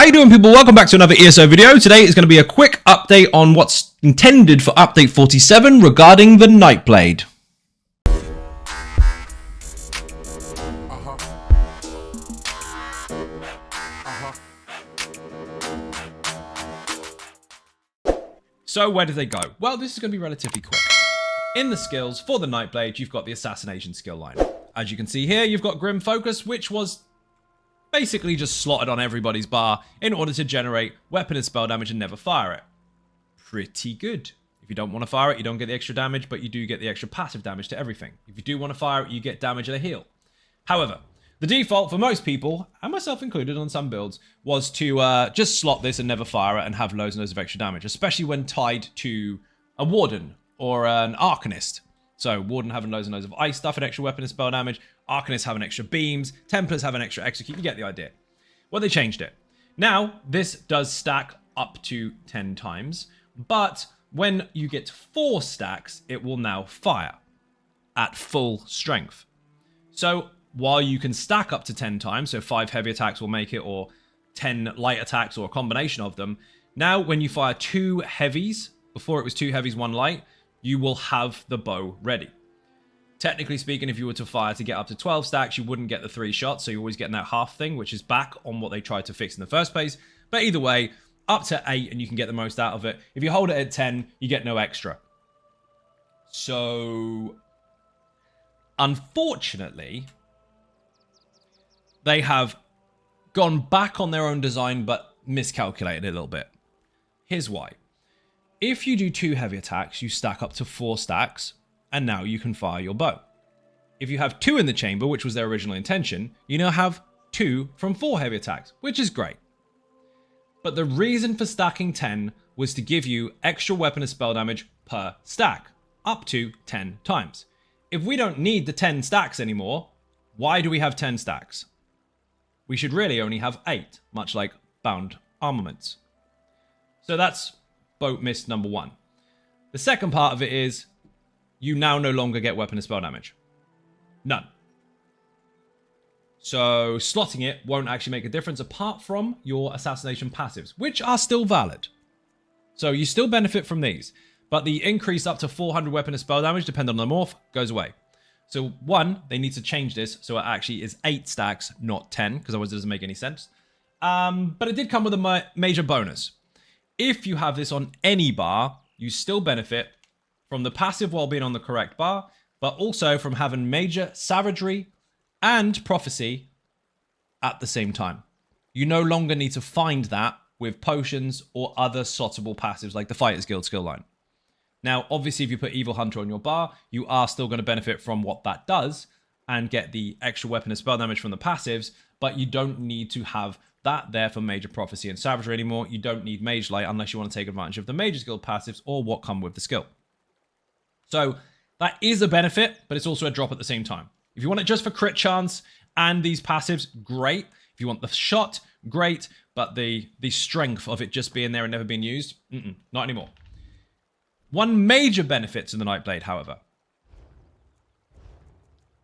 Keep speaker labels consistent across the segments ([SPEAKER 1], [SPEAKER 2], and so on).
[SPEAKER 1] you doing, people? Welcome back to another ESO video. Today is going to be a quick update on what's intended for update 47 regarding the Nightblade. So where do they go? Well, this is going to be relatively quick. In the skills for the Nightblade, you've got the assassination skill line. As you can see here, you've got Grim Focus, which was basically just slotted on everybody's bar in order to generate weapon and spell damage and never fire it. Pretty good. If you don't want to fire it, you don't get the extra damage, but you do get the extra passive damage to everything. If you do want to fire it, you get damage and a heal. However, the default for most people, and myself included on some builds, was to just slot this and never fire it and have loads and loads of extra damage, especially when tied to a Warden or an Arcanist. So Warden having loads and loads of ice stuff and extra weapon and spell damage, Arcanists having extra beams, Templars having extra execute, you get the idea. Well, they changed it. Now, this does stack up to 10 times, but when you get 4 stacks, it will now fire at full strength. So while you can stack up to 10 times, so 5 heavy attacks will make it, or 10 light attacks, or a combination of them, now when you fire 2 heavies, before it was 2 heavies, 1 light, you will have the bow ready. Technically speaking, if you were to fire to get up to 12 stacks, you wouldn't get the 3 shots, so you're always getting that half thing, which is back on what they tried to fix in the first place. But either way, up to 8 and you can get the most out of it. If you hold it at 10, you get no extra. So, unfortunately, they have gone back on their own design, but miscalculated it a little bit. Here's why. If you do 2 heavy attacks, you stack up to 4 stacks, and now you can fire your bow. If you have 2 in the chamber, which was their original intention, you now have 2 from 4 heavy attacks, which is great. But the reason for stacking 10 was to give you extra weapon and spell damage per stack, up to 10 times. If we don't need the 10 stacks anymore, why do we have 10 stacks? We should really only have 8, much like bound armaments. So that's boat miss number 1. The second part of it is you now no longer get weapon and spell damage. None. So slotting it won't actually make a difference apart from your assassination passives, which are still valid. So you still benefit from these, but the increase up to 400 weapon and spell damage, depending on the morph, goes away. So 1, they need to change this so it actually is 8 stacks, not 10, because otherwise it doesn't make any sense. But it did come with a major bonus. If you have this on any bar, you still benefit from the passive while being on the correct bar, but also from having major savagery and prophecy at the same time. You no longer need to find that with potions or other slottable passives like the Fighters Guild skill line. Now, obviously, if you put Evil Hunter on your bar, you are still going to benefit from what that does and get the extra weapon and spell damage from the passives, but you don't need to have that there for Major Prophecy and Savagery anymore. You don't need Mage Light unless you want to take advantage of the Major Guild passives or what come with the skill. So that is a benefit, but it's also a drop at the same time. If you want it just for crit chance and these passives, great. If you want the shot, great. But the strength of it just being there and never being used, not anymore. One major benefit to the Nightblade, however.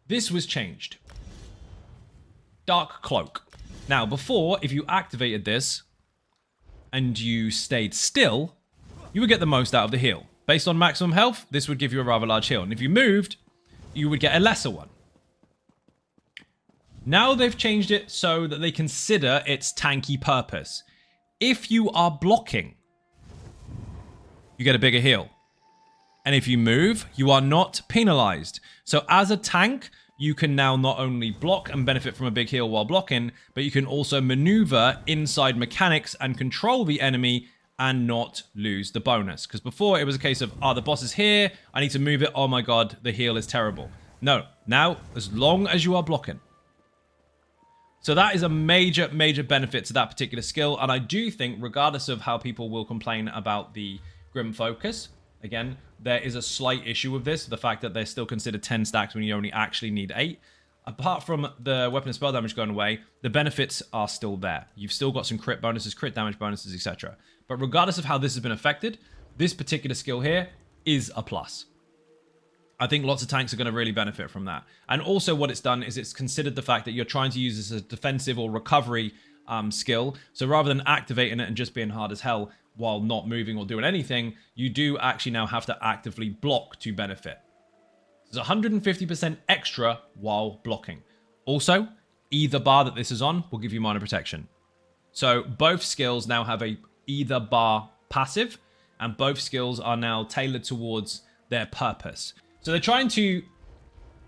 [SPEAKER 1] This was changed. Dark Cloak. Now, before, if you activated this and you stayed still, you would get the most out of the heal. Based on maximum health, this would give you a rather large heal. And if you moved, you would get a lesser one. Now they've changed it so that they consider its tanky purpose. If you are blocking, you get a bigger heal. And if you move, you are not penalized. So as a tank, you can now not only block and benefit from a big heal while blocking, but you can also maneuver inside mechanics and control the enemy and not lose the bonus. Because before it was a case of, the boss is here, I need to move it, oh my god, the heal is terrible. No, now, as long as you are blocking. So that is a major, major benefit to that particular skill. And I do think, regardless of how people will complain about the Grim Focus, again, there is a slight issue with this, the fact that they're still considered 10 stacks when you only actually need 8. Apart from the weapon and spell damage going away, the benefits are still there. You've still got some crit bonuses, crit damage bonuses, etc. But regardless of how this has been affected, this particular skill here is a plus. I think lots of tanks are going to really benefit from that. And also what it's done is it's considered the fact that you're trying to use this as a defensive or recovery skill. So rather than activating it and just being hard as hell while not moving or doing anything, you do actually now have to actively block to benefit. There's 150% extra while blocking. Also, either bar that this is on will give you minor protection. So both skills now have a either bar passive, and both skills are now tailored towards their purpose. So they're trying to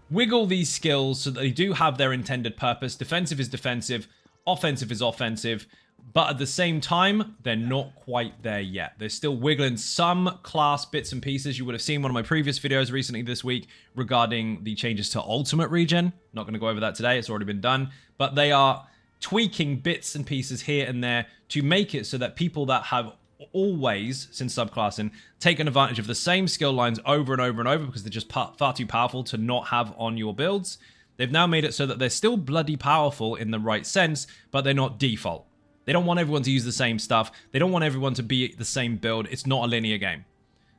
[SPEAKER 1] wiggle these skills so that they do have their intended purpose. Defensive is defensive, offensive is offensive, but at the same time, they're not quite there yet. They're still wiggling some class bits and pieces. You would have seen one of my previous videos recently this week regarding the changes to Ultimate Regen. Not going to go over that today. It's already been done. But they are tweaking bits and pieces here and there to make it so that people that have always, since subclassing, taken advantage of the same skill lines over and over and over because they're just far too powerful to not have on your builds. They've now made it so that they're still bloody powerful in the right sense, but they're not default. They don't want everyone to use the same stuff. They don't want everyone to be the same build. It's not a linear game.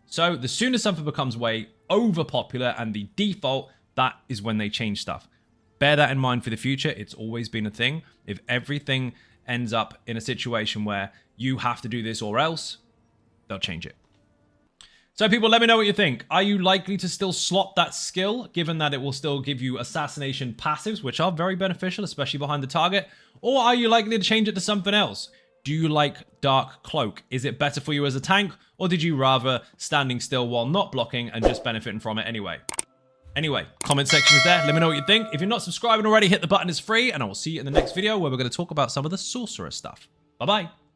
[SPEAKER 1] So the sooner something becomes way over popular and the default, that is when they change stuff. Bear that in mind for the future. It's always been a thing. If everything ends up in a situation where you have to do this or else, they'll change it. So people, let me know what you think. Are you likely to still slot that skill, given that it will still give you assassination passives, which are very beneficial, especially behind the target? Or are you likely to change it to something else? Do you like Dark Cloak? Is it better for you as a tank? Or did you rather standing still while not blocking and just benefiting from it anyway? Anyway, comment section is there. Let me know what you think. If you're not subscribing already, hit the button. It's free. And I will see you in the next video where we're going to talk about some of the sorcerer stuff. Bye-bye.